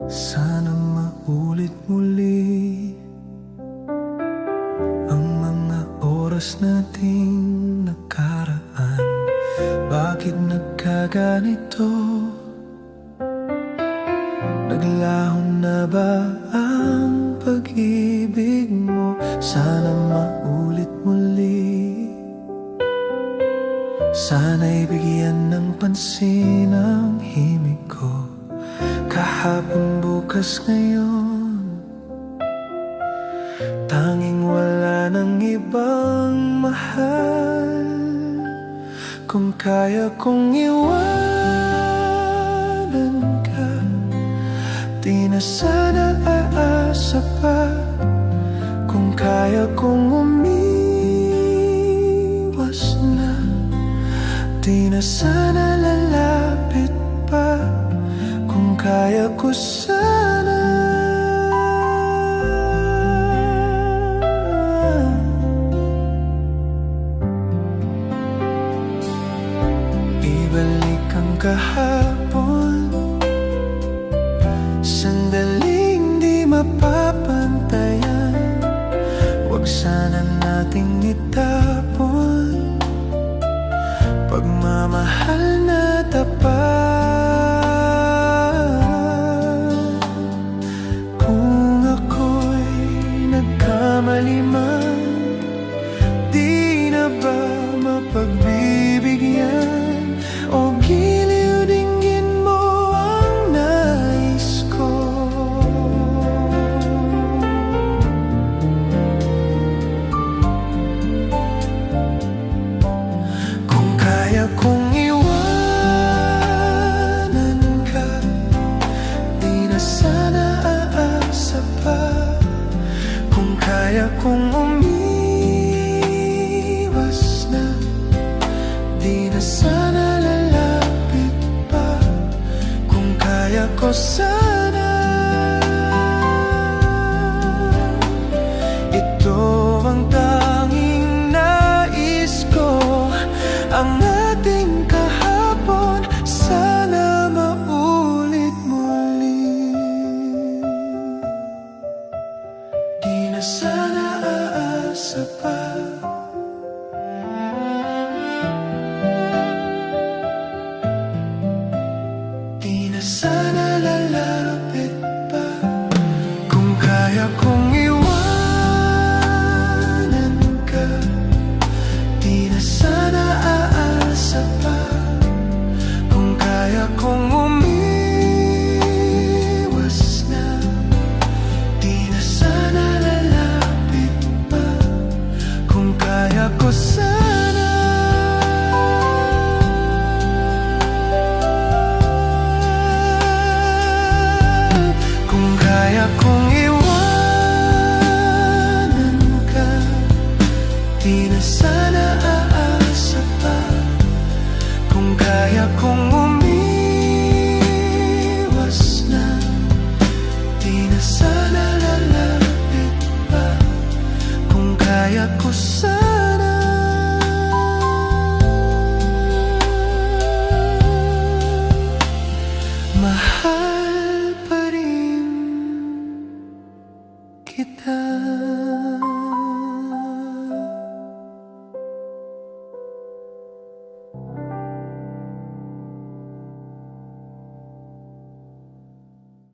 Sana maulit muli ang mga oras nating nakaraan. Bakit nagkaganito? Naglaho na ba ang pag-ibig mo? Sana maulit muli. Sana'y bigyan ng pansin ang himig ko. Kahapon, bukas, ngayon, tanging wala nang ibang mahal. Kung kaya kong iwanan ka, di na sana aasa pa. Kung kaya kong umiwas na, di na sana lalapit pa. Kung kaya ko sana ibalik ang kahapon, sandaling di mapapantayan. Huwag sana nating itapon pagmamahal na tapat. Mali man, di na ba mapagbibigyan? O giliw dinggin mo ang nais ko? Kung kaya kong iwanan ka, di na sana aasa pa. Kaya kong umiwas na, di na sana lalapit pa. Kung kaya ko sana, ito ang tanging nais ko. Ang ating kahapon, sana maulit muli. Di na sana aasa pa. Di na sana lalapit pa. Kung kaya kong iwanan ka, di na sana aasa pa. Kung kaya kong umiwas na, di na sana lalapit pa. Kung kaya ko sana, kung kaya kong iwanan ka, di na sana aasa pa. Kung kaya kong